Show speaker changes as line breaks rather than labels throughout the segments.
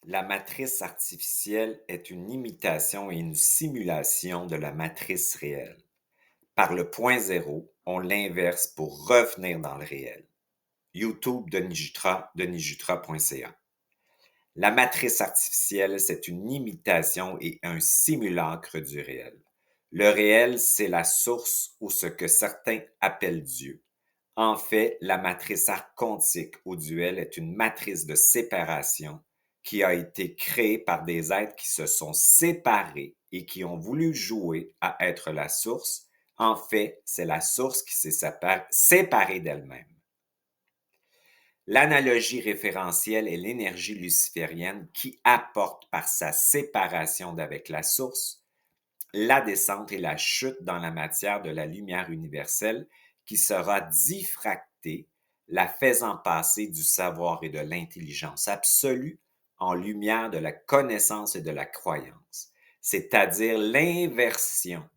La matrice artificielle est une imitation et une simulation de la matrice réelle. Par le point zéro, on l'inverse pour revenir dans le réel. YouTube Denis Jutra, denisjutra.ca. La matrice artificielle, c'est une imitation et un simulacre du réel. Le réel, c'est la source ou ce que certains appellent Dieu. En fait, la matrice archontique au duel est une matrice de séparation qui a été créée par des êtres qui se sont séparés et qui ont voulu jouer à être la source. En fait, c'est la source qui s'est séparée d'elle-même. L'analogie référentielle est l'énergie luciférienne qui apporte par sa séparation d'avec la source la descente et la chute dans la matière de la lumière universelle qui sera diffractée, la faisant passer du savoir et de l'intelligence absolue en lumière de la connaissance et de la croyance, c'est-à-dire l'inversion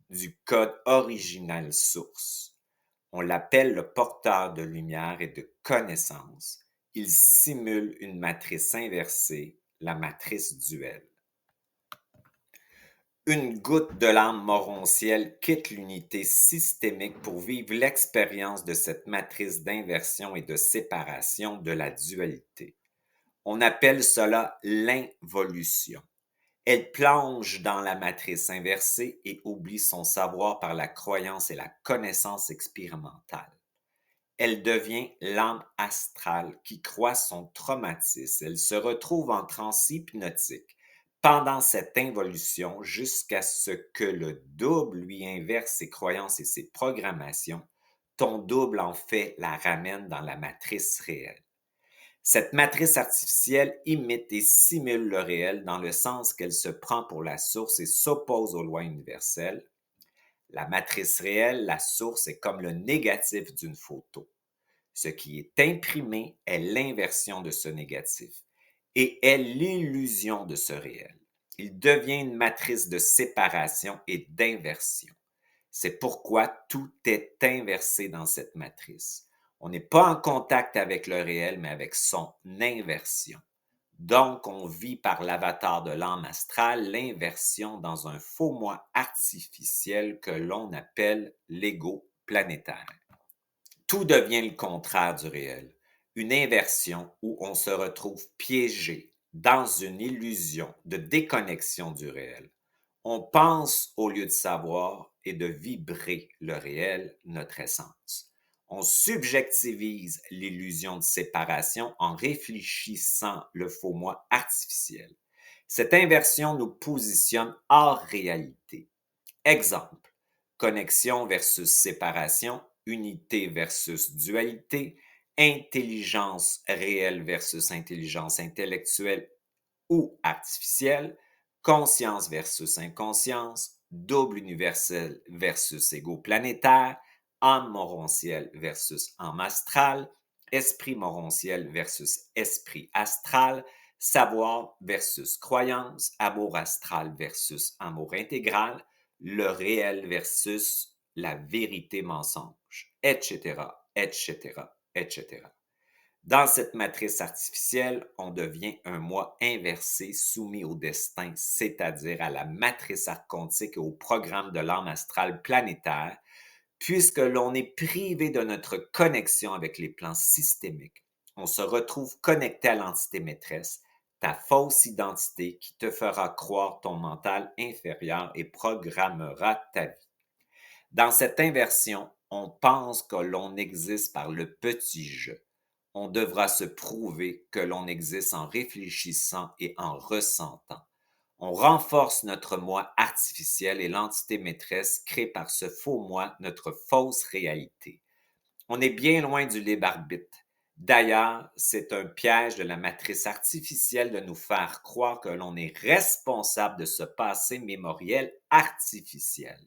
du code original source. On l'appelle le porteur de lumière et de connaissance. Il simule une matrice inversée, la matrice duelle. Une goutte de l'âme morontielle quitte l'unité systémique pour vivre l'expérience de cette matrice d'inversion et de séparation de la dualité. On appelle cela l'involution. Elle plonge dans la matrice inversée et oublie son savoir par la croyance et la connaissance expérimentale. Elle devient l'âme astrale qui croit son traumatisme. Elle se retrouve en transe hypnotique pendant cette involution jusqu'à ce que le double lui inverse ses croyances et ses programmations. Ton double, en fait, la ramène dans la matrice réelle. Cette matrice artificielle imite et simule le réel dans le sens qu'elle se prend pour la source et s'oppose aux lois universelles. La matrice réelle, la source, est comme le négatif d'une photo. Ce qui est imprimé est l'inversion de ce négatif et est l'illusion de ce réel. Il devient une matrice de séparation et d'inversion. C'est pourquoi tout est inversé dans cette matrice. On n'est pas en contact avec le réel, mais avec son inversion. Donc, on vit par l'avatar de l'âme astrale l'inversion dans un faux moi artificiel que l'on appelle l'ego planétaire. Tout devient le contraire du réel, une inversion où on se retrouve piégé dans une illusion de déconnexion du réel. On pense au lieu de savoir et de vibrer le réel, notre essence. On subjectivise l'illusion de séparation en réfléchissant le faux moi artificiel. Cette inversion nous positionne hors réalité. Exemple, connexion versus séparation, unité versus dualité, intelligence réelle versus intelligence intellectuelle ou artificielle, conscience versus inconscience, double universel versus ego planétaire, âme morontielle versus âme astrale, esprit morontiel versus esprit astral, savoir versus croyance, amour astral versus amour intégral, le réel versus la vérité mensonge, etc., etc., etc. Dans cette matrice artificielle, on devient un moi inversé soumis au destin, c'est-à-dire à la matrice archontique et au programme de l'âme astrale planétaire, puisque l'on est privé de notre connexion avec les plans systémiques. On se retrouve connecté à l'entité maîtresse, ta fausse identité qui te fera croire ton mental inférieur et programmera ta vie. Dans cette inversion, on pense que l'on existe par le petit jeu. On devra se prouver que l'on existe en réfléchissant et en ressentant. On renforce notre moi artificiel et l'entité maîtresse crée par ce faux moi notre fausse réalité. On est bien loin du libre arbitre. D'ailleurs, c'est un piège de la matrice artificielle de nous faire croire que l'on est responsable de ce passé mémoriel artificiel.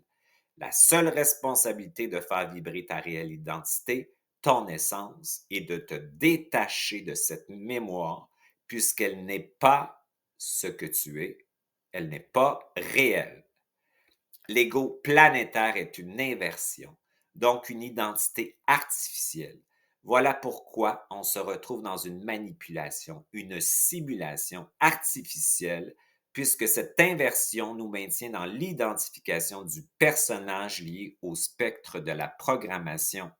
La seule responsabilité de faire vibrer ta réelle identité, ton essence, est de te détacher de cette mémoire puisqu'elle n'est pas ce que tu es, elle n'est pas réelle. L'ego planétaire est une inversion, donc une identité artificielle. Voilà pourquoi on se retrouve dans une manipulation, une simulation artificielle, puisque cette inversion nous maintient dans l'identification du personnage lié au spectre de la programmation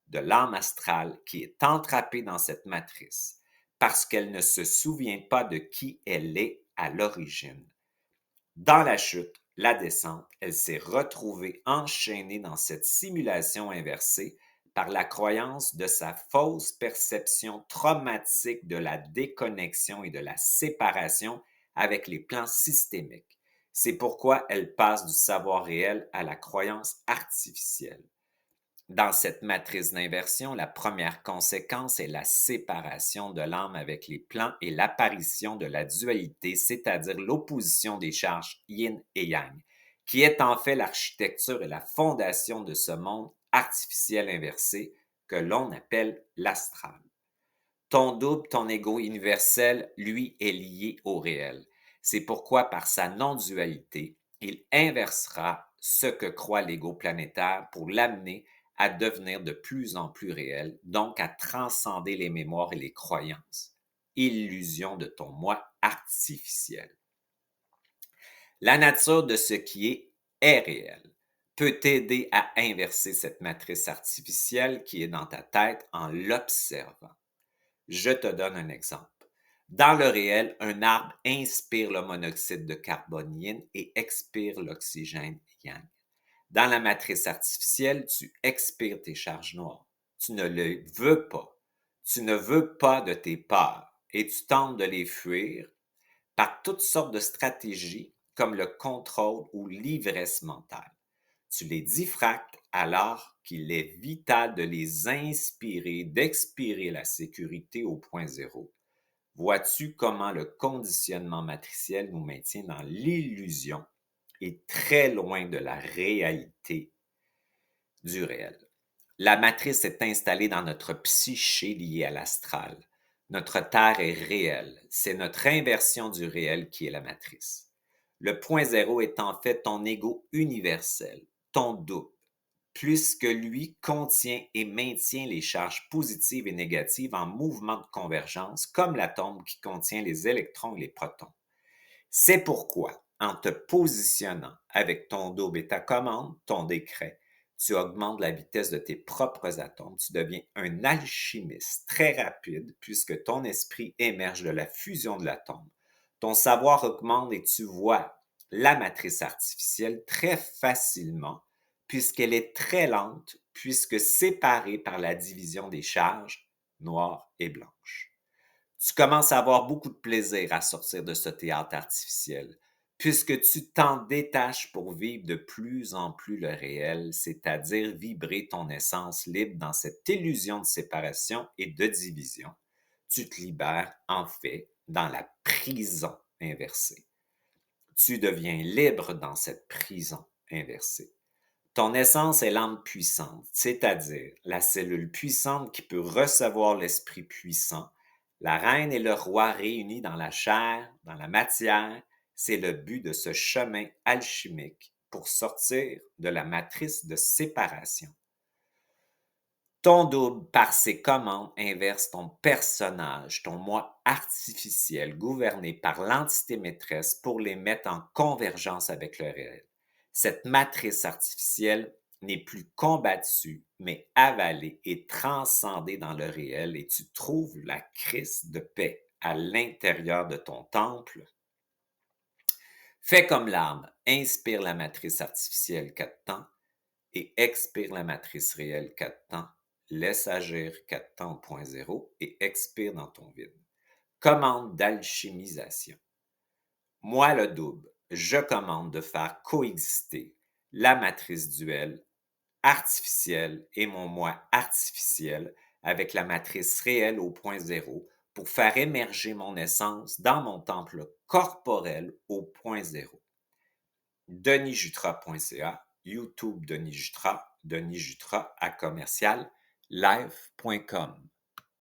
de l'âme astrale qui est entrappée dans cette matrice, parce qu'elle ne se souvient pas de qui elle est à l'origine. Dans la chute, la descente, elle s'est retrouvée enchaînée dans cette simulation inversée par la croyance de sa fausse perception traumatique de la déconnexion et de la séparation avec les plans systémiques. C'est pourquoi elle passe du savoir réel à la croyance artificielle. Dans cette matrice d'inversion, la première conséquence est la séparation de l'âme avec les plans et l'apparition de la dualité, c'est-à-dire l'opposition des charges yin et yang, qui est en fait l'architecture et la fondation de ce monde artificiel inversé que l'on appelle l'astral. Ton double, ton ego universel, lui, est lié au réel. C'est pourquoi, par sa non-dualité, il inversera ce que croit l'ego planétaire pour l'amener à devenir de plus en plus réel, donc à transcender les mémoires et les croyances. Illusion de ton moi artificiel. La nature de ce qui est réel peut t'aider à inverser cette matrice artificielle qui est dans ta tête en l'observant. Je te donne un exemple. Dans le réel, un arbre inspire le monoxyde de carbone yin et expire l'oxygène yang. Dans la matrice artificielle, tu expires tes charges noires. Tu ne le veux pas. Tu ne veux pas de tes peurs et tu tentes de les fuir par toutes sortes de stratégies comme le contrôle ou l'ivresse mentale. Tu les diffractes alors qu'il est vital de les inspirer, d'expirer la sécurité au point zéro. Vois-tu comment le conditionnement matriciel nous maintient dans l'illusion et très loin de la réalité du réel? La matrice est installée dans notre psyché liée à l'astral. Notre Terre est réelle. C'est notre inversion du réel qui est la matrice. Le point zéro est en fait ton ego universel, ton double, puisque lui contient et maintient les charges positives et négatives en mouvement de convergence, comme l'atome qui contient les électrons et les protons. C'est pourquoi, en te positionnant avec ton double et ta commande, ton décret, tu augmentes la vitesse de tes propres atomes, tu deviens un alchimiste très rapide puisque ton esprit émerge de la fusion de l'atome. Ton savoir augmente et tu vois la matrice artificielle très facilement puisqu'elle est très lente, puisque séparée par la division des charges noires et blanches. Tu commences à avoir beaucoup de plaisir à sortir de ce théâtre artificiel, puisque tu t'en détaches pour vivre de plus en plus le réel, c'est-à-dire vibrer ton essence libre dans cette illusion de séparation et de division. Tu te libères, en fait, dans la prison inversée. Tu deviens libre dans cette prison inversée. Ton essence est l'âme puissante, c'est-à-dire la cellule puissante qui peut recevoir l'esprit puissant. La reine et le roi réunis dans la chair, dans la matière, c'est le but de ce chemin alchimique pour sortir de la matrice de séparation. Ton double, par ses commandes, inverse ton personnage, ton moi artificiel, gouverné par l'entité maîtresse pour les mettre en convergence avec le réel. Cette matrice artificielle n'est plus combattue, mais avalée et transcendée dans le réel et tu trouves la crise de paix à l'intérieur de ton temple. Fais comme l'arbre, inspire la matrice artificielle 4 temps et expire la matrice réelle 4 temps. Laisse agir 4 temps au point zéro et expire dans ton vide. Commande d'alchimisation. Moi, le double, je commande de faire coexister la matrice duelle artificielle et mon moi artificiel avec la matrice réelle au point zéro pour faire émerger mon essence dans mon temple corporel au point zéro. denisjutra.ca, YouTube Denis Jutra, Denis Jutra à commercial live.com.